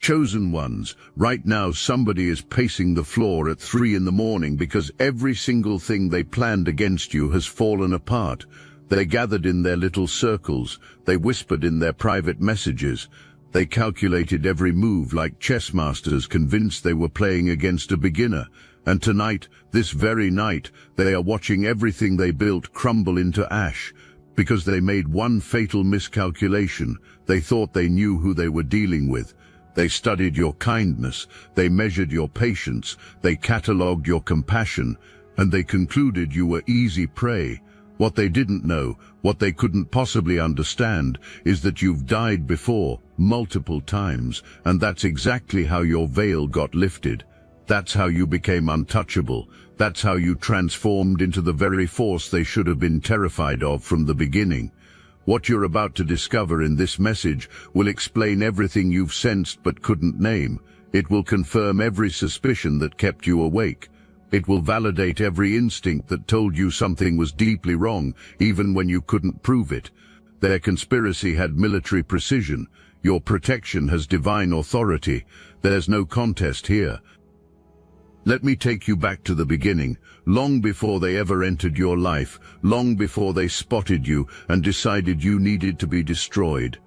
Chosen ones, right now somebody is pacing the floor at 3 in the morning because every single thing they planned against you has fallen apart. They gathered in their little circles, they whispered in their private messages, they calculated every move like chess masters convinced they were playing against a beginner. And tonight, this very night, they are watching everything they built crumble into ash. Because they made one fatal miscalculation, they thought they knew who they were dealing with. They studied your kindness, they measured your patience, they catalogued your compassion, and they concluded you were easy prey. What they didn't know, what they couldn't possibly understand, is that you've died before, multiple times, and that's exactly how your veil got lifted. That's how you became untouchable. That's how you transformed into the very force they should have been terrified of from the beginning. What you're about to discover in this message will explain everything you've sensed but couldn't name. It will confirm every suspicion that kept you awake. It will validate every instinct that told you something was deeply wrong, even when you couldn't prove it. Their conspiracy had military precision. Your protection has divine authority. There's no contest here. Let me take you back to the beginning, long before they ever entered your life, long before they spotted you and decided you needed to be destroyed.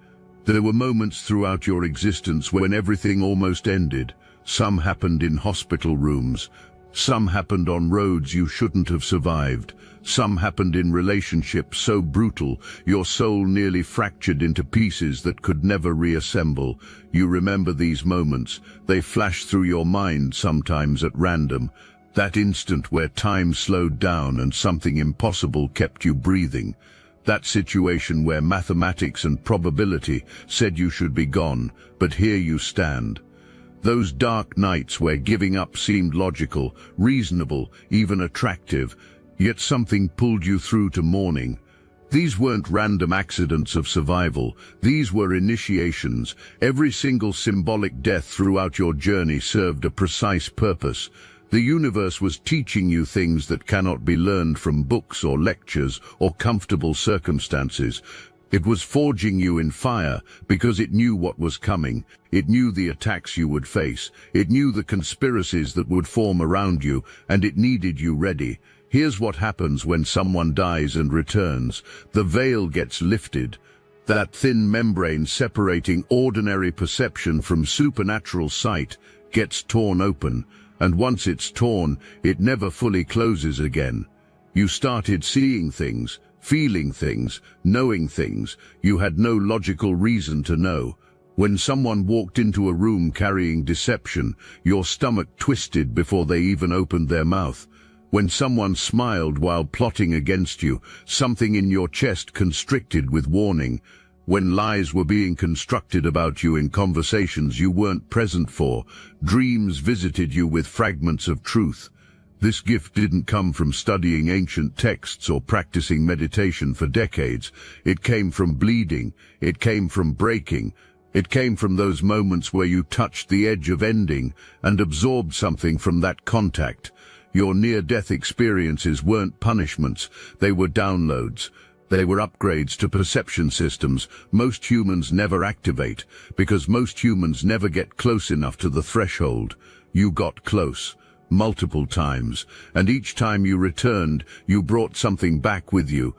There were moments throughout your existence when everything almost ended. Some happened in hospital rooms. Some happened on roads you shouldn't have survived. Some happened in relationships so brutal your soul nearly fractured into pieces that could never reassemble. You remember these moments. They flash through your mind sometimes at random. That instant where time slowed down and something impossible kept you breathing. That situation where mathematics and probability said you should be gone, but here you stand. Those dark nights where giving up seemed logical, reasonable, even attractive, yet something pulled you through to morning. These weren't random accidents of survival. These were initiations. Every single symbolic death throughout your journey served a precise purpose. The universe was teaching you things that cannot be learned from books or lectures or comfortable circumstances. It was forging you in fire because it knew what was coming. It knew the attacks you would face. It knew the conspiracies that would form around you, and it needed you ready. Here's what happens when someone dies and returns. The veil gets lifted. That thin membrane separating ordinary perception from supernatural sight gets torn open, and once it's torn, it never fully closes again. You started seeing things, feeling things, knowing things you had no logical reason to know. When someone walked into a room carrying deception, your stomach twisted before they even opened their mouth. When someone smiled while plotting against you, something in your chest constricted with warning. When lies were being constructed about you in conversations you weren't present for, dreams visited you with fragments of truth. This gift didn't come from studying ancient texts or practicing meditation for decades. It came from bleeding. It came from breaking. It came from those moments where you touched the edge of ending and absorbed something from that contact. Your near-death experiences weren't punishments. They were downloads. They were upgrades to perception systems most humans never activate, because most humans never get close enough to the threshold. You got close. Multiple times, and each time you returned, you brought something back with you.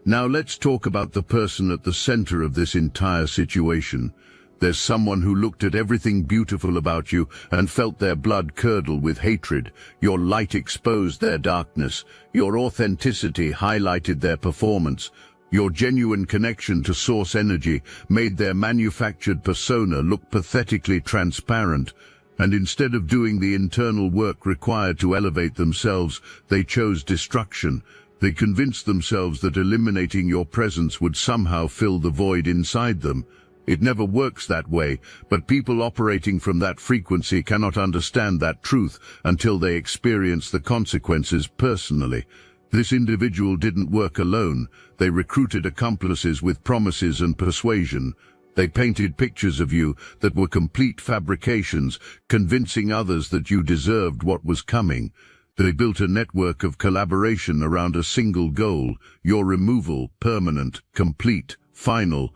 Now let's talk about the person at the center of this entire situation. There's someone who looked at everything beautiful about you and felt their blood curdle with hatred. Your light exposed their darkness. Your authenticity highlighted their performance. Your genuine connection to source energy made their manufactured persona look pathetically transparent. And instead of doing the internal work required to elevate themselves, they chose destruction. They convinced themselves that eliminating your presence would somehow fill the void inside them. It never works that way, but people operating from that frequency cannot understand that truth until they experience the consequences personally. This individual didn't work alone. They recruited accomplices with promises and persuasion. They painted pictures of you that were complete fabrications, convincing others that you deserved what was coming. They built a network of collaboration around a single goal, your removal, permanent, complete, final.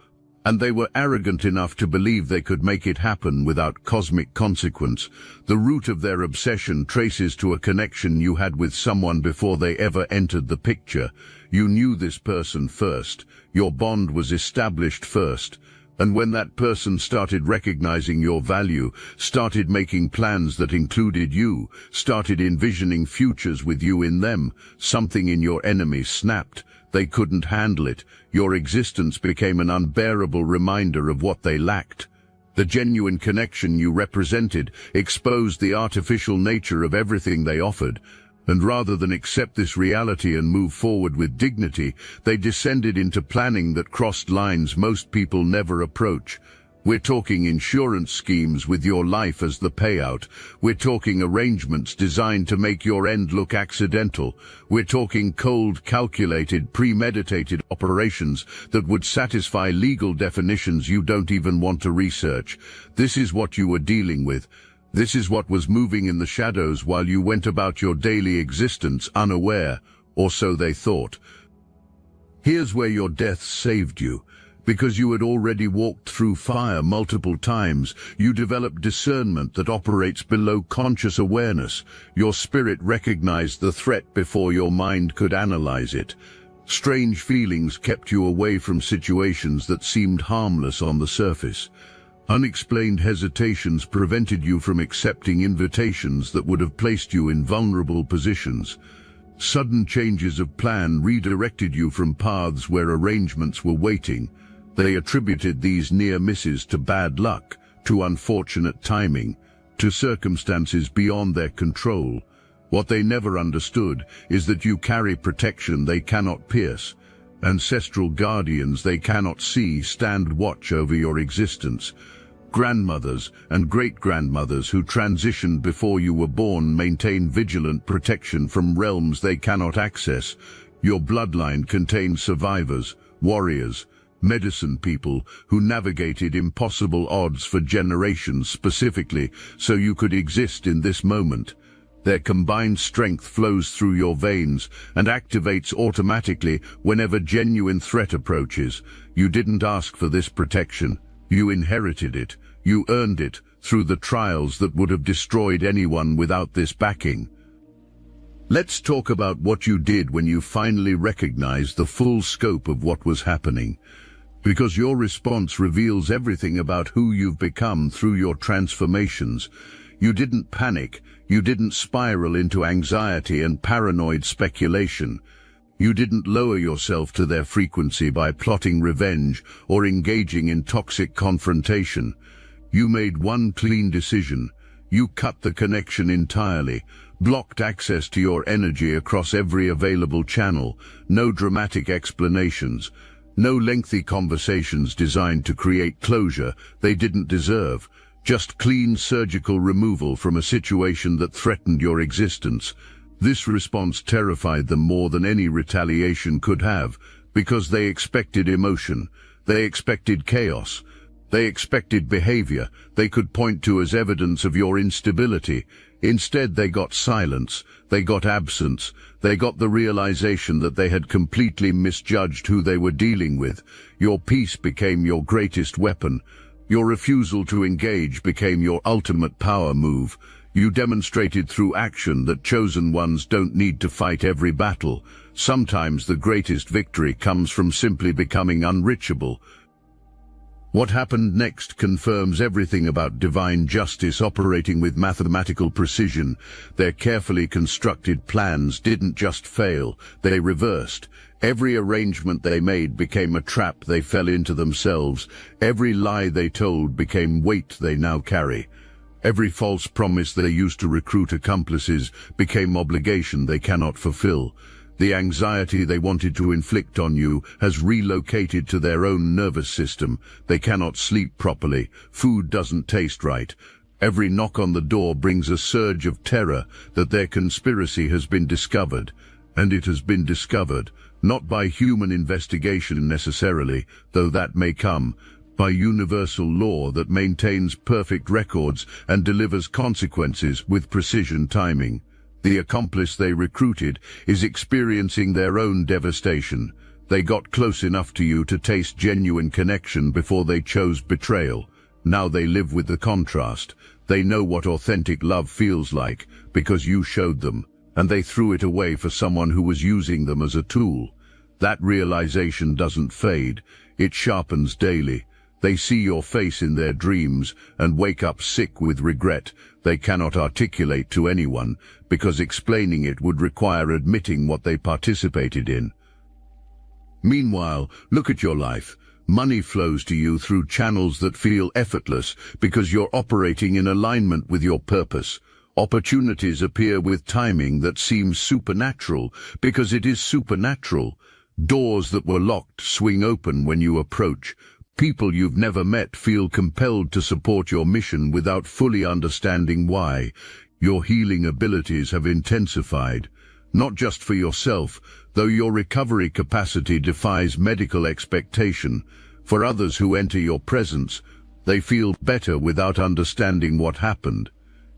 And they were arrogant enough to believe they could make it happen without cosmic consequence. The root of their obsession traces to a connection you had with someone before they ever entered the picture. You knew this person first. Your bond was established first. And when that person started recognizing your value, started making plans that included you, started envisioning futures with you in them, something in your enemy snapped. They couldn't handle it. Your existence became an unbearable reminder of what they lacked. The genuine connection you represented exposed the artificial nature of everything they offered. And rather than accept this reality and move forward with dignity, they descended into planning that crossed lines most people never approach. We're talking insurance schemes with your life as the payout. We're talking arrangements designed to make your end look accidental. We're talking cold, calculated, premeditated operations that would satisfy legal definitions you don't even want to research. This is what you were dealing with. This is what was moving in the shadows while you went about your daily existence unaware, or so they thought. Here's where your death saved you. Because you had already walked through fire multiple times, you developed discernment that operates below conscious awareness. Your spirit recognized the threat before your mind could analyze it. Strange feelings kept you away from situations that seemed harmless on the surface. Unexplained hesitations prevented you from accepting invitations that would have placed you in vulnerable positions. Sudden changes of plan redirected you from paths where arrangements were waiting. They attributed these near misses to bad luck, to unfortunate timing, to circumstances beyond their control. What they never understood is that you carry protection they cannot pierce. Ancestral guardians they cannot see stand watch over your existence. Grandmothers and great-grandmothers who transitioned before you were born maintain vigilant protection from realms they cannot access. Your bloodline contains survivors, warriors, medicine people who navigated impossible odds for generations specifically so you could exist in this moment. Their combined strength flows through your veins and activates automatically whenever genuine threat approaches. You didn't ask for this protection. You inherited it. You earned it through the trials that would have destroyed anyone without this backing. Let's talk about what you did when you finally recognized the full scope of what was happening. Because your response reveals everything about who you've become through your transformations. You didn't panic. You didn't spiral into anxiety and paranoid speculation. You didn't lower yourself to their frequency by plotting revenge or engaging in toxic confrontation. You made one clean decision. You cut the connection entirely, blocked access to your energy across every available channel. No dramatic explanations, no lengthy conversations designed to create closure they didn't deserve. Just clean surgical removal from a situation that threatened your existence. This response terrified them more than any retaliation could have, because they expected emotion, they expected chaos, they expected behavior they could point to as evidence of your instability. Instead, they got silence, they got absence, they got the realization that they had completely misjudged who they were dealing with. Your peace became your greatest weapon. Your refusal to engage became your ultimate power move. You demonstrated through action that chosen ones don't need to fight every battle. Sometimes the greatest victory comes from simply becoming unreachable. What happened next confirms everything about divine justice operating with mathematical precision. Their carefully constructed plans didn't just fail, they reversed. Every arrangement they made became a trap they fell into themselves. Every lie they told became weight they now carry. Every false promise they used to recruit accomplices became obligation they cannot fulfill. The anxiety they wanted to inflict on you has relocated to their own nervous system. They cannot sleep properly. Food doesn't taste right. Every knock on the door brings a surge of terror that their conspiracy has been discovered. And it has been discovered, not by human investigation necessarily, though that may come, by universal law that maintains perfect records and delivers consequences with precision timing. The accomplice they recruited is experiencing their own devastation. They got close enough to you to taste genuine connection before they chose betrayal. Now they live with the contrast. They know what authentic love feels like because you showed them, and they threw it away for someone who was using them as a tool. That realization doesn't fade. It sharpens daily. They see your face in their dreams and wake up sick with regret they cannot articulate to anyone, because explaining it would require admitting what they participated in. Meanwhile, look at your life. Money flows to you through channels that feel effortless because you're operating in alignment with your purpose. Opportunities appear with timing that seems supernatural because it is supernatural. Doors that were locked swing open when you approach. People you've never met feel compelled to support your mission without fully understanding why. Your healing abilities have intensified, not just for yourself, though your recovery capacity defies medical expectation. For others who enter your presence, they feel better without understanding what happened.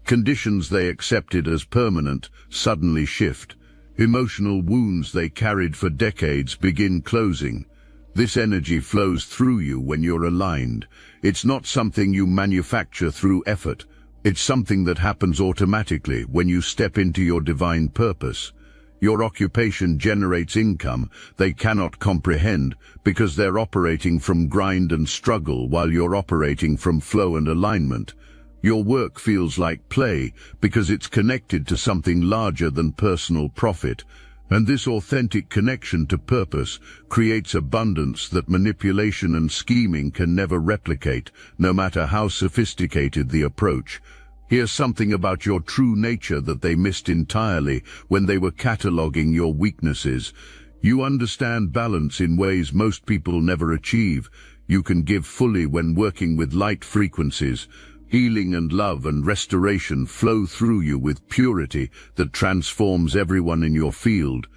Conditions they accepted as permanent suddenly shift. Emotional wounds they carried for decades begin closing. This energy flows through you when you're aligned. It's not something you manufacture through effort. It's something that happens automatically when you step into your divine purpose. Your occupation generates income they cannot comprehend because they're operating from grind and struggle while you're operating from flow and alignment. Your work feels like play because it's connected to something larger than personal profit. And this authentic connection to purpose creates abundance that manipulation and scheming can never replicate, no matter how sophisticated the approach. Here's something about your true nature that they missed entirely when they were cataloging your weaknesses. You understand balance in ways most people never achieve. You can give fully when working with light frequencies. Healing and love and restoration flow through you with purity that transforms everyone in your field.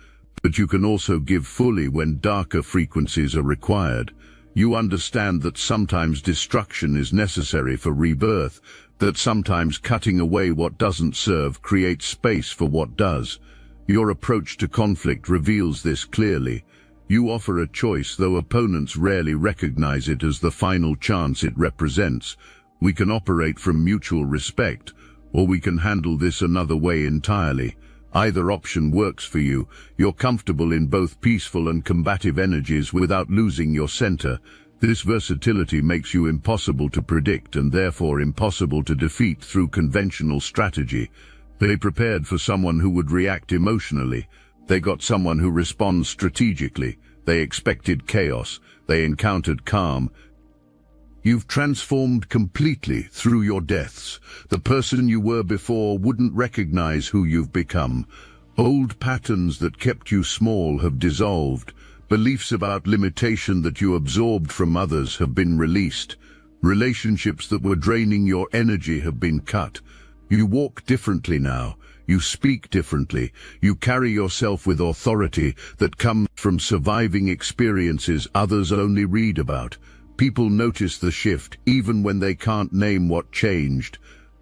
But you can also give fully when darker frequencies are required. You understand that sometimes destruction is necessary for rebirth, that sometimes cutting away what doesn't serve creates space for what does. Your approach to conflict reveals this clearly. You offer a choice, though opponents rarely recognize it as the final chance it represents. We can operate from mutual respect, or we can handle this another way entirely. Either option works for you. You're comfortable in both peaceful and combative energies without losing your center. This versatility makes you impossible to predict and therefore impossible to defeat through conventional strategy. They prepared for someone who would react emotionally. They got someone who responds strategically. They expected chaos. They encountered calm. You've transformed completely through your deaths. The person you were before wouldn't recognize who you've become. Old patterns that kept you small have dissolved. Beliefs about limitation that you absorbed from others have been released. Relationships that were draining your energy have been cut. You walk differently now. You speak differently. You carry yourself with authority that comes from surviving experiences others only read about. People notice the shift, even when they can't name what changed.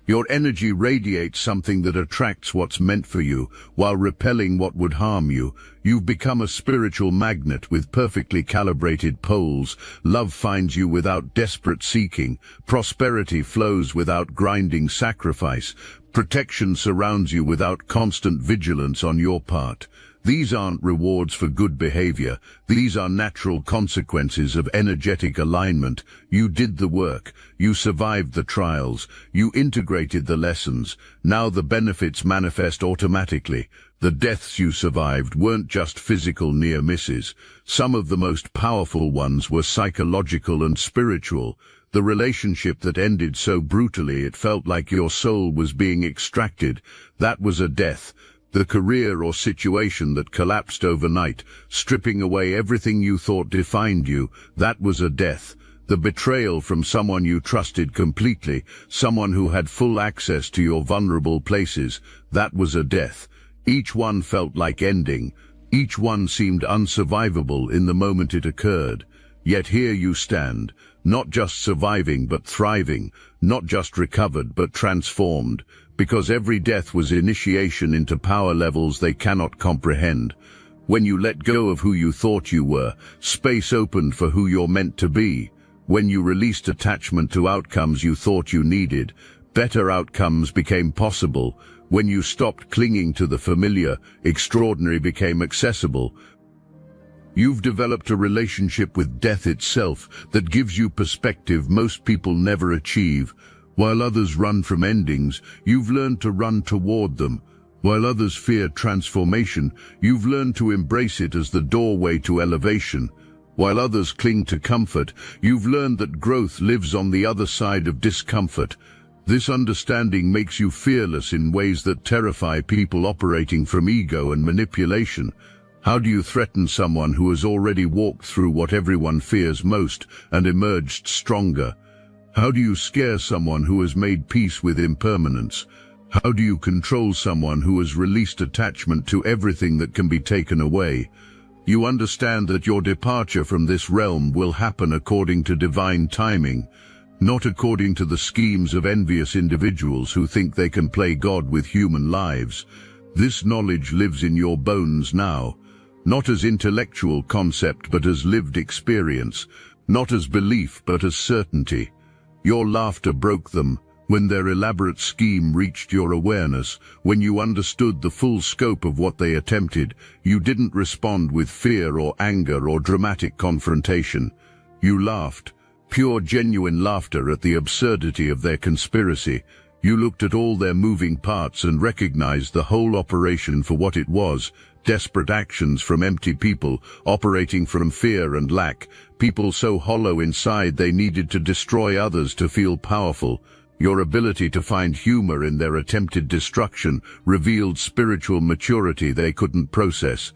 Your energy radiates something that attracts what's meant for you, while repelling what would harm you. You've become a spiritual magnet with perfectly calibrated poles. Love finds you without desperate seeking. Prosperity flows without grinding sacrifice. Protection surrounds you without constant vigilance on your part. These aren't rewards for good behavior. These are natural consequences of energetic alignment. You did the work. You survived the trials. You integrated the lessons. Now the benefits manifest automatically. The deaths you survived weren't just physical near misses. Some of the most powerful ones were psychological and spiritual. The relationship that ended so brutally it felt like your soul was being extracted, that was a death. The career or situation that collapsed overnight, stripping away everything you thought defined you, that was a death. The betrayal from someone you trusted completely, someone who had full access to your vulnerable places, that was a death. Each one felt like ending. Each one seemed unsurvivable in the moment it occurred. Yet here you stand, not just surviving but thriving, not just recovered but transformed. Because every death was initiation into power levels they cannot comprehend. When you let go of who you thought you were, space opened for who you're meant to be. When you released attachment to outcomes you thought you needed, better outcomes became possible. When you stopped clinging to the familiar, extraordinary became accessible. You've developed a relationship with death itself that gives you perspective most people never achieve. While others run from endings, you've learned to run toward them. While others fear transformation, you've learned to embrace it as the doorway to elevation. While others cling to comfort, you've learned that growth lives on the other side of discomfort. This understanding makes you fearless in ways that terrify people operating from ego and manipulation. How do you threaten someone who has already walked through what everyone fears most and emerged stronger? How do you scare someone who has made peace with impermanence? How do you control someone who has released attachment to everything that can be taken away? You understand that your departure from this realm will happen according to divine timing, not according to the schemes of envious individuals who think they can play God with human lives. This knowledge lives in your bones now, not as intellectual concept but as lived experience, not as belief but as certainty. Your laughter broke them. When their elaborate scheme reached your awareness, when you understood the full scope of what they attempted, you didn't respond with fear or anger or dramatic confrontation. You laughed, pure genuine laughter at the absurdity of their conspiracy. You looked at all their moving parts and recognized the whole operation for what it was: desperate actions from empty people, operating from fear and lack, people so hollow inside they needed to destroy others to feel powerful. Your ability to find humor in their attempted destruction revealed spiritual maturity they couldn't process.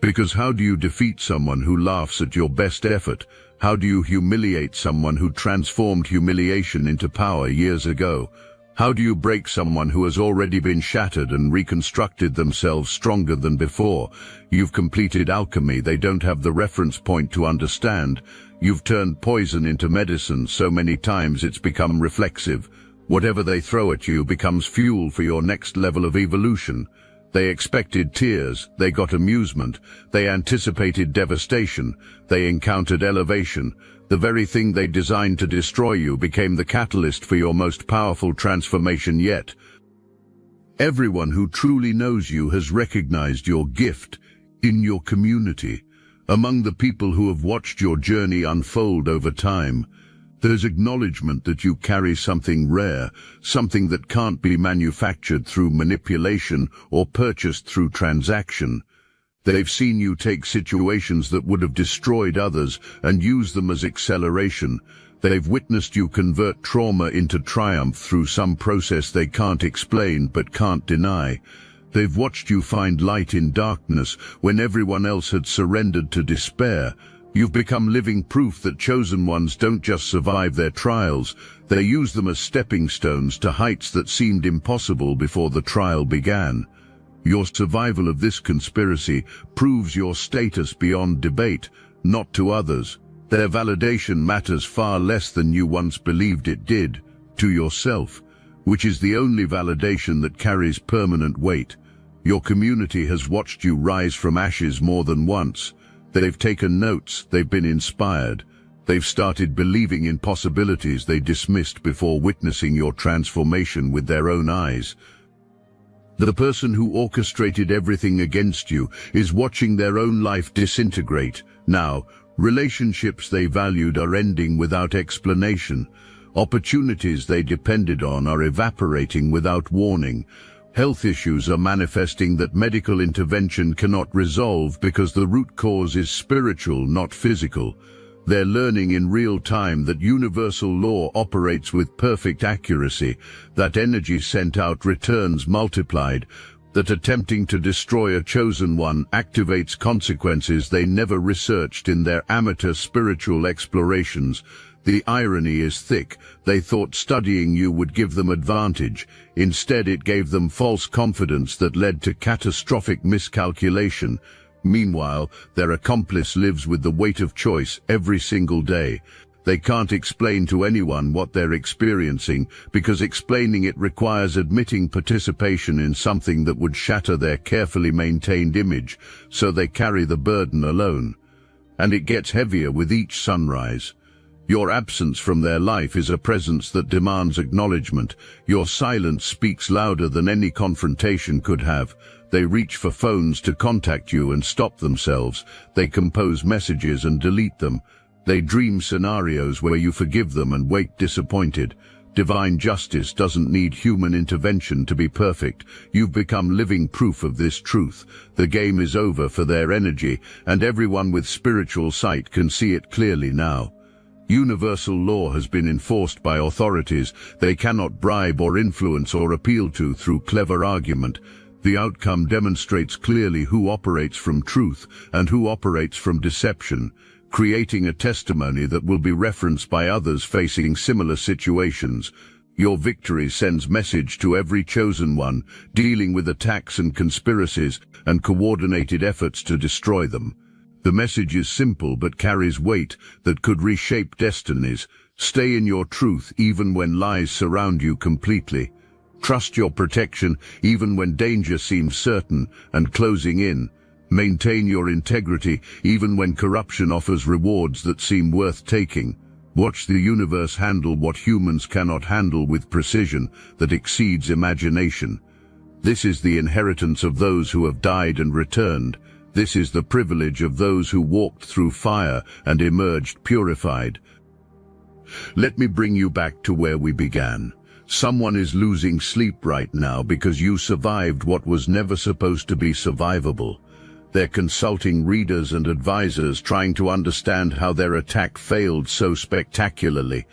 Because how do you defeat someone who laughs at your best effort? How do you humiliate someone who transformed humiliation into power years ago? How do you break someone who has already been shattered and reconstructed themselves stronger than before? You've completed alchemy they don't have the reference point to understand. You've turned poison into medicine so many times it's become reflexive. Whatever they throw at you becomes fuel for your next level of evolution. They expected tears, they got amusement. They anticipated devastation, they encountered elevation. The very thing they designed to destroy you became the catalyst for your most powerful transformation yet. Everyone who truly knows you has recognized your gift in your community. Among the people who have watched your journey unfold over time, there's acknowledgement that you carry something rare, something that can't be manufactured through manipulation or purchased through transaction. They've seen you take situations that would have destroyed others and use them as acceleration. They've witnessed you convert trauma into triumph through some process they can't explain but can't deny. They've watched you find light in darkness when everyone else had surrendered to despair. You've become living proof that chosen ones don't just survive their trials, they use them as stepping stones to heights that seemed impossible before the trial began. Your survival of this conspiracy proves your status beyond debate, not to others. Their validation matters far less than you once believed it did, to yourself, which is the only validation that carries permanent weight. Your community has watched you rise from ashes more than once. They've taken notes, they've been inspired. They've started believing in possibilities they dismissed before witnessing your transformation with their own eyes. The person who orchestrated everything against you is watching their own life disintegrate. Now, relationships they valued are ending without explanation. Opportunities they depended on are evaporating without warning. Health issues are manifesting that medical intervention cannot resolve because the root cause is spiritual, not physical. They're learning in real time that universal law operates with perfect accuracy, that energy sent out returns multiplied, that attempting to destroy a chosen one activates consequences they never researched in their amateur spiritual explorations. The irony is thick. They thought studying you would give them advantage. Instead, it gave them false confidence that led to catastrophic miscalculation. Meanwhile, their accomplice lives with the weight of choice every single day. They can't explain to anyone what they're experiencing because explaining it requires admitting participation in something that would shatter their carefully maintained image, so they carry the burden alone. And it gets heavier with each sunrise. Your absence from their life is a presence that demands acknowledgement. Your silence speaks louder than any confrontation could have. They reach for phones to contact you and stop themselves. They compose messages and delete them. They dream scenarios where you forgive them and wake disappointed. Divine justice doesn't need human intervention to be perfect. You've become living proof of this truth. The game is over for their energy, and everyone with spiritual sight can see it clearly now. Universal law has been enforced by authorities they cannot bribe or influence or appeal to through clever argument. The outcome demonstrates clearly who operates from truth and who operates from deception, creating a testimony that will be referenced by others facing similar situations. Your victory sends message to every chosen one, dealing with attacks and conspiracies and coordinated efforts to destroy them. The message is simple but carries weight that could reshape destinies. Stay in your truth even when lies surround you completely. Trust your protection even when danger seems certain and closing in. Maintain your integrity even when corruption offers rewards that seem worth taking. Watch the universe handle what humans cannot handle with precision that exceeds imagination. This is the inheritance of those who have died and returned. This is the privilege of those who walked through fire and emerged purified. Let me bring you back to where we began. Someone is losing sleep right now because you survived what was never supposed to be survivable. They're consulting readers and advisors trying to understand how their attack failed so spectacularly.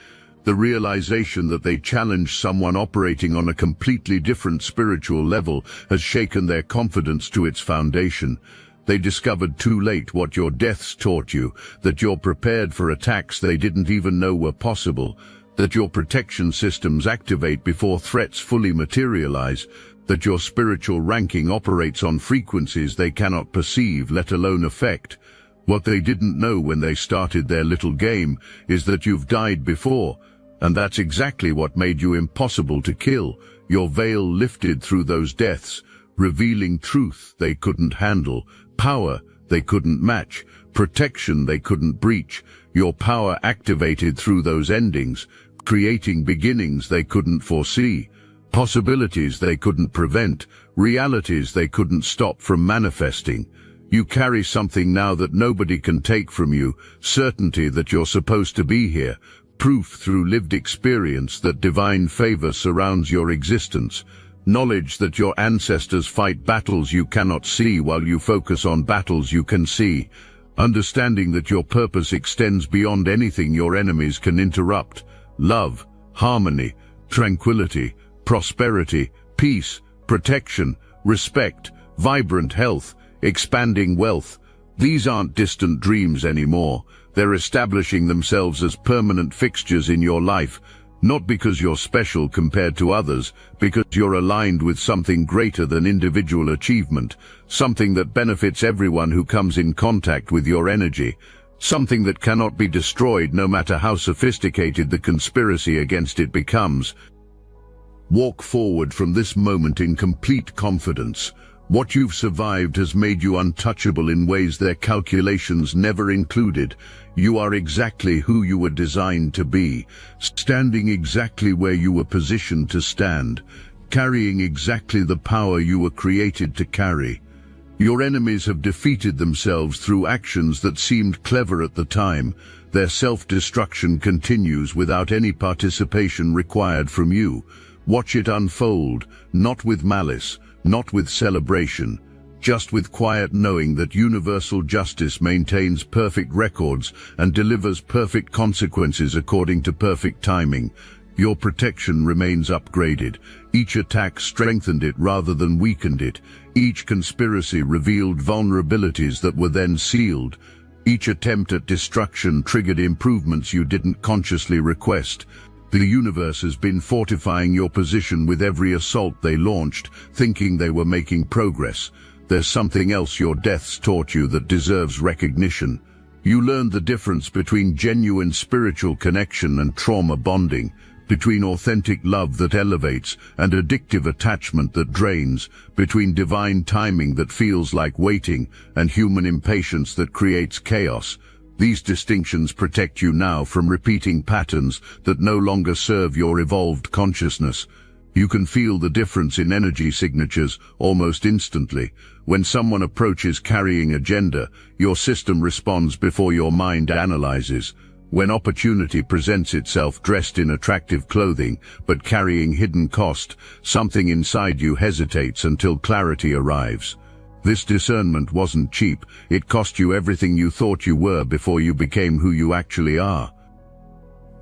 The realization that they challenged someone operating on a completely different spiritual level has shaken their confidence to its foundation. They discovered too late what your deaths taught you, that you're prepared for attacks they didn't even know were possible, that your protection systems activate before threats fully materialize, that your spiritual ranking operates on frequencies they cannot perceive, let alone affect. What they didn't know when they started their little game is that you've died before, and that's exactly what made you impossible to kill. Your veil lifted through those deaths, revealing truth they couldn't handle, power they couldn't match, protection they couldn't breach. Your power activated through those endings, creating beginnings they couldn't foresee. Possibilities they couldn't prevent, realities they couldn't stop from manifesting. You carry something now that nobody can take from you, certainty that you're supposed to be here, proof through lived experience that divine favor surrounds your existence, knowledge that your ancestors fight battles you cannot see while you focus on battles you can see, understanding that your purpose extends beyond anything your enemies can interrupt. Love, harmony, tranquility, prosperity, peace, protection, respect, vibrant health, expanding wealth. These aren't distant dreams anymore. They're establishing themselves as permanent fixtures in your life, not because you're special compared to others, because you're aligned with something greater than individual achievement, something that benefits everyone who comes in contact with your energy, something that cannot be destroyed no matter how sophisticated the conspiracy against it becomes. Walk forward from this moment in complete confidence. What you've survived has made you untouchable in ways their calculations never included. You are exactly who you were designed to be, standing exactly where you were positioned to stand, carrying exactly the power you were created to carry. Your enemies have defeated themselves through actions that seemed clever at the time. Their self-destruction continues without any participation required from you. Watch it unfold, not with malice, not with celebration, just with quiet knowing that universal justice maintains perfect records and delivers perfect consequences according to perfect timing. Your protection remains upgraded. Each attack strengthened it rather than weakened it. Each conspiracy revealed vulnerabilities that were then sealed. Each attempt at destruction triggered improvements you didn't consciously request. The universe has been fortifying your position with every assault they launched, thinking they were making progress. There's something else your deaths taught you that deserves recognition. You learned the difference between genuine spiritual connection and trauma bonding, between authentic love that elevates and addictive attachment that drains, between divine timing that feels like waiting and human impatience that creates chaos. These distinctions protect you now from repeating patterns that no longer serve your evolved consciousness. You can feel the difference in energy signatures almost instantly. When someone approaches carrying agenda, your system responds before your mind analyzes. When opportunity presents itself dressed in attractive clothing but carrying hidden cost, something inside you hesitates until clarity arrives. This discernment wasn't cheap. It cost you everything you thought you were before you became who you actually are.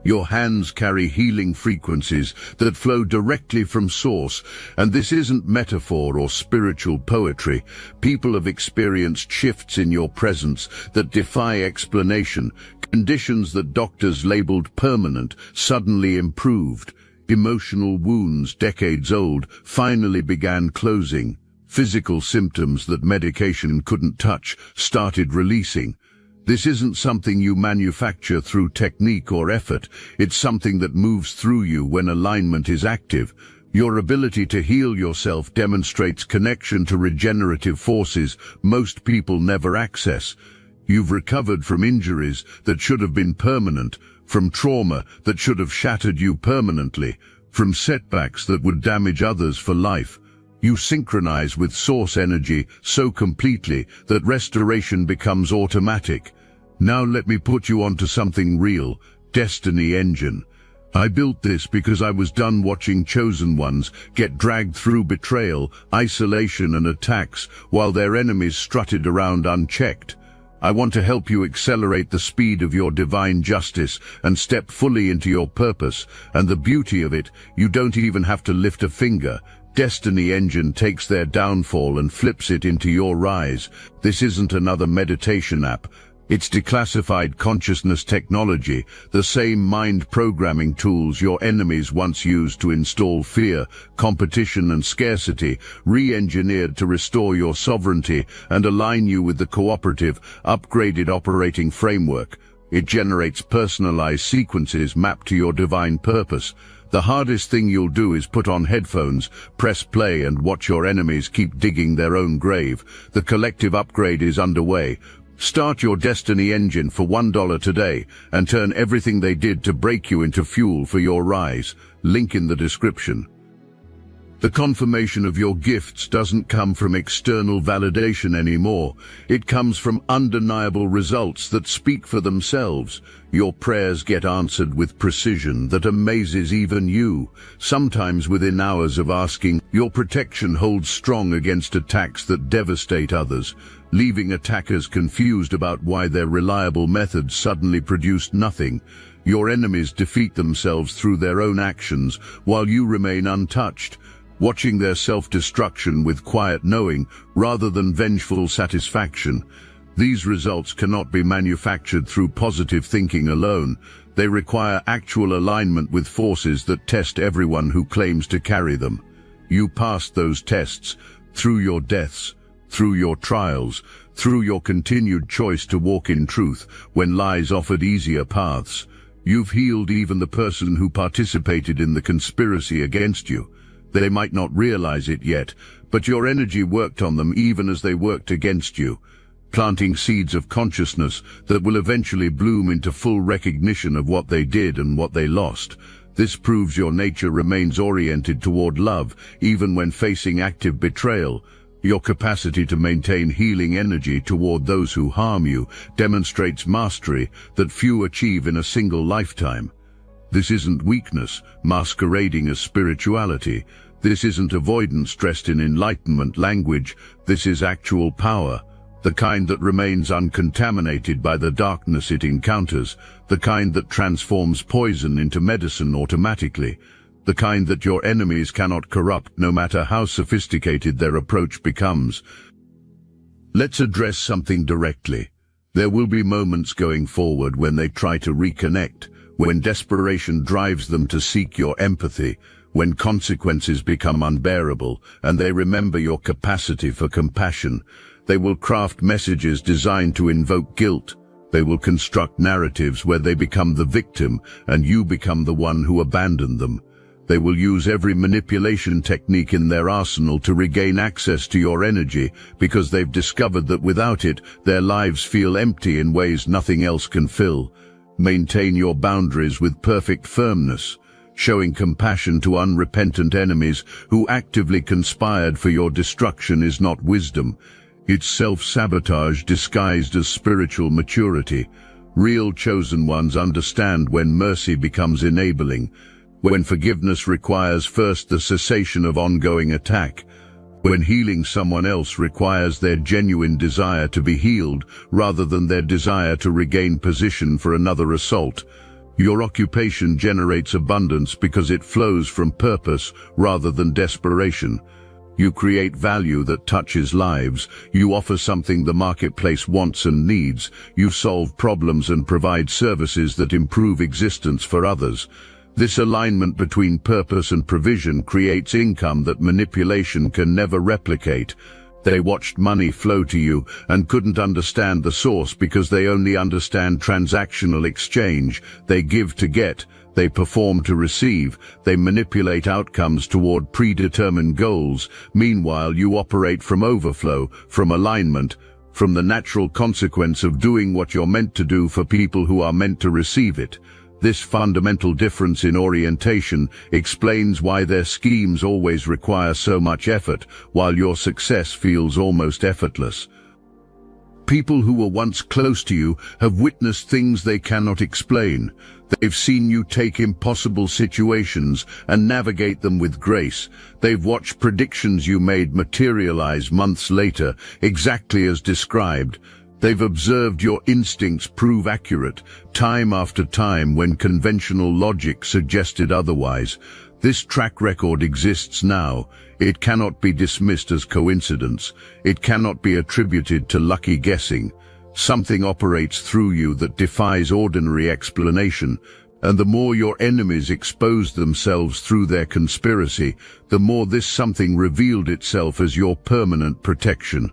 Your hands carry healing frequencies that flow directly from source, and this isn't metaphor or spiritual poetry. People have experienced shifts in your presence that defy explanation. Conditions that doctors labeled permanent suddenly improved. Emotional wounds, decades old, finally began closing. Physical symptoms that medication couldn't touch started releasing. This isn't something you manufacture through technique or effort. It's something that moves through you when alignment is active. Your ability to heal yourself demonstrates connection to regenerative forces most people never access. You've recovered from injuries that should have been permanent, from trauma that should have shattered you permanently, from setbacks that would damage others for life. You synchronize with source energy so completely that restoration becomes automatic. Now let me put you onto something real, Destiny Engine. I built this because I was done watching chosen ones get dragged through betrayal, isolation and attacks while their enemies strutted around unchecked. I want to help you accelerate the speed of your divine justice and step fully into your purpose. And the beauty of it, you don't even have to lift a finger. Destiny Engine takes their downfall and flips it into your rise. This isn't another meditation app. It's declassified consciousness technology, the same mind programming tools your enemies once used to install fear, competition and scarcity, re-engineered to restore your sovereignty and align you with the cooperative, upgraded operating framework. It generates personalized sequences mapped to your divine purpose. The hardest thing you'll do is put on headphones, press play and watch your enemies keep digging their own grave. The collective upgrade is underway. Start your Destiny Engine for $1 today and turn everything they did to break you into fuel for your rise. Link in the description. The confirmation of your gifts doesn't come from external validation anymore. It comes from undeniable results that speak for themselves. Your prayers get answered with precision that amazes even you. Sometimes within hours of asking, your protection holds strong against attacks that devastate others, leaving attackers confused about why their reliable methods suddenly produced nothing. Your enemies defeat themselves through their own actions, while you remain untouched, watching their self-destruction with quiet knowing rather than vengeful satisfaction. These results cannot be manufactured through positive thinking alone. They require actual alignment with forces that test everyone who claims to carry them. You passed those tests through your deaths, through your trials, through your continued choice to walk in truth when lies offered easier paths. You've healed even the person who participated in the conspiracy against you. They might not realize it yet, but your energy worked on them even as they worked against you, planting seeds of consciousness that will eventually bloom into full recognition of what they did and what they lost. This proves your nature remains oriented toward love, even when facing active betrayal. Your capacity to maintain healing energy toward those who harm you demonstrates mastery that few achieve in a single lifetime. This isn't weakness masquerading as spirituality. This isn't avoidance dressed in enlightenment language. This is actual power, the kind that remains uncontaminated by the darkness it encounters, the kind that transforms poison into medicine automatically, the kind that your enemies cannot corrupt no matter how sophisticated their approach becomes. Let's address something directly. There will be moments going forward when they try to reconnect, when desperation drives them to seek your empathy, when consequences become unbearable and they remember your capacity for compassion. They will craft messages designed to invoke guilt, They will construct narratives where they become the victim and you become the one who abandoned them. They will use every manipulation technique in their arsenal to regain access to your energy because they've discovered that without it, their lives feel empty in ways nothing else can fill. Maintain your boundaries with perfect firmness, showing compassion to unrepentant enemies who actively conspired for your destruction is not wisdom. It's self-sabotage disguised as spiritual maturity. Real chosen ones understand when mercy becomes enabling, when forgiveness requires first the cessation of ongoing attack, when healing someone else requires their genuine desire to be healed rather than their desire to regain position for another assault. Your occupation generates abundance because it flows from purpose rather than desperation. You create value that touches lives. You offer something the marketplace wants and needs. You solve problems and provide services that improve existence for others. This alignment between purpose and provision creates income that manipulation can never replicate. They watched money flow to you and couldn't understand the source because they only understand transactional exchange. They give to get, they perform to receive, they manipulate outcomes toward predetermined goals. Meanwhile, you operate from overflow, from alignment, from the natural consequence of doing what you're meant to do for people who are meant to receive it. This fundamental difference in orientation explains why their schemes always require so much effort, while your success feels almost effortless. People who were once close to you have witnessed things they cannot explain. They've seen you take impossible situations and navigate them with grace. They've watched predictions you made materialize months later, exactly as described. They've observed your instincts prove accurate, time after time when conventional logic suggested otherwise. This track record exists now. It cannot be dismissed as coincidence. It cannot be attributed to lucky guessing. Something operates through you that defies ordinary explanation, and the more your enemies exposed themselves through their conspiracy, the more this something revealed itself as your permanent protection.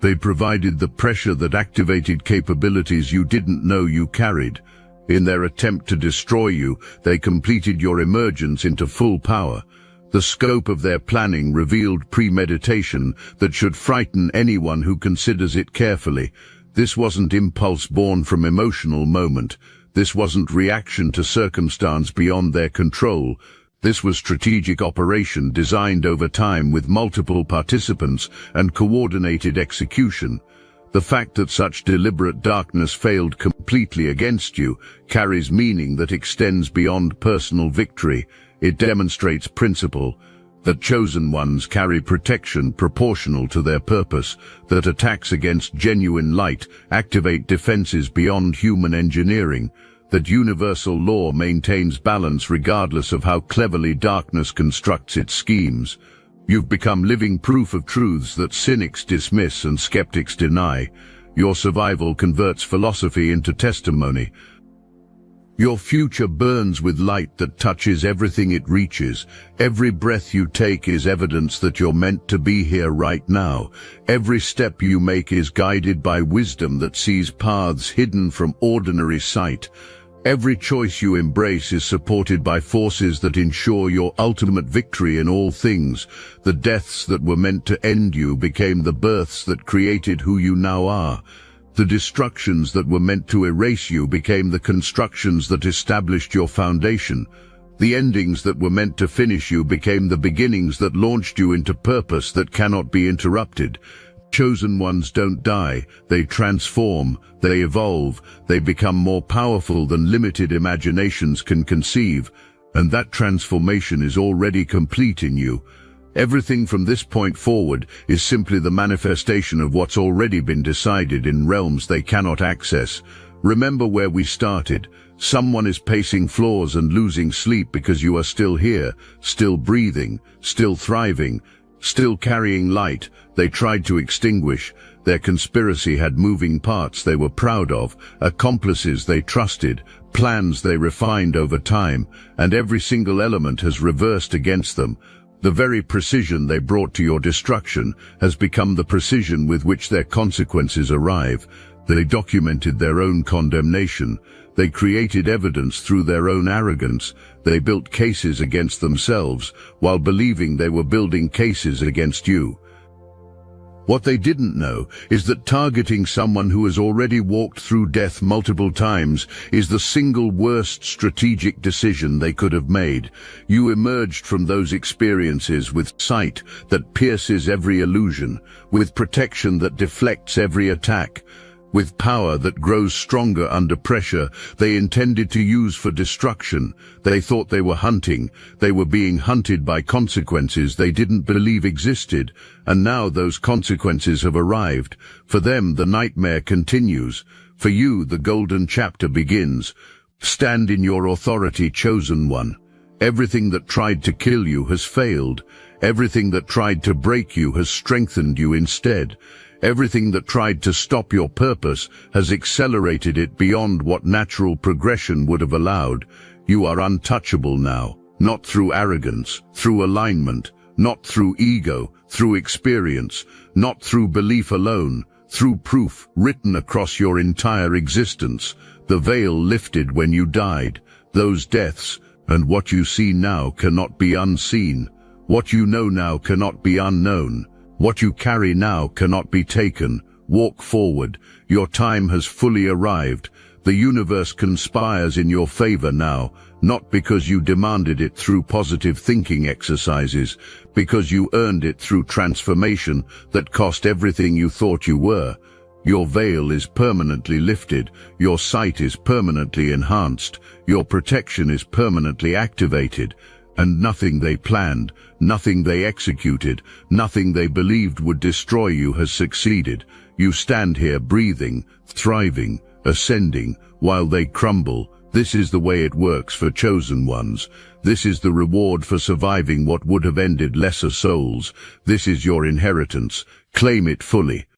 They provided the pressure that activated capabilities you didn't know you carried. In their attempt to destroy you, they completed your emergence into full power. The scope of their planning revealed premeditation that should frighten anyone who considers it carefully. This wasn't impulse born from emotional moment. This wasn't reaction to circumstance beyond their control. This was strategic operation designed over time with multiple participants and coordinated execution. The fact that such deliberate darkness failed completely against you carries meaning that extends beyond personal victory. It demonstrates principle, that chosen ones carry protection proportional to their purpose, that attacks against genuine light activate defenses beyond human engineering, that universal law maintains balance regardless of how cleverly darkness constructs its schemes. You've become living proof of truths that cynics dismiss and skeptics deny. Your survival converts philosophy into testimony. Your future burns with light that touches everything it reaches. Every breath you take is evidence that you're meant to be here right now. Every step you make is guided by wisdom that sees paths hidden from ordinary sight. Every choice you embrace is supported by forces that ensure your ultimate victory in all things. The deaths that were meant to end you became the births that created who you now are. The destructions that were meant to erase you became the constructions that established your foundation. The endings that were meant to finish you became the beginnings that launched you into purpose that cannot be interrupted. Chosen ones don't die, they transform, they evolve, they become more powerful than limited imaginations can conceive, and that transformation is already complete in you. Everything from this point forward is simply the manifestation of what's already been decided in realms they cannot access. Remember where we started. Someone is pacing floors and losing sleep because you are still here, still breathing, still thriving, still carrying light they tried to extinguish. Their conspiracy had moving parts they were proud of, accomplices they trusted, plans they refined over time, and every single element has reversed against them. The very precision they brought to your destruction has become the precision with which their consequences arrive. They documented their own condemnation. They created evidence through their own arrogance. They built cases against themselves while believing they were building cases against you. What they didn't know is that targeting someone who has already walked through death multiple times is the single worst strategic decision they could have made. You emerged from those experiences with sight that pierces every illusion, with protection that deflects every attack, with power that grows stronger under pressure they intended to use for destruction. They thought they were hunting. They were being hunted by consequences they didn't believe existed, and now those consequences have arrived. For them, the nightmare continues. For you, the golden chapter begins. Stand in your authority, chosen one. Everything that tried to kill you has failed. Everything that tried to break you has strengthened you instead. Everything that tried to stop your purpose has accelerated it beyond what natural progression would have allowed. You are untouchable now, not through arrogance, through alignment, not through ego, through experience, not through belief alone, through proof written across your entire existence. The veil lifted when you died. Those deaths and what you see now cannot be unseen. What you know now cannot be unknown. What you carry now cannot be taken. Walk forward. Your time has fully arrived. The universe conspires in your favor now, not because you demanded it through positive thinking exercises, because you earned it through transformation that cost everything you thought you were. Your veil is permanently lifted. Your sight is permanently enhanced. Your protection is permanently activated. And nothing they planned, nothing they executed, nothing they believed would destroy you has succeeded. You stand here breathing, thriving, ascending, while they crumble. This is the way it works for chosen ones. This is the reward for surviving what would have ended lesser souls. This is your inheritance. Claim it fully.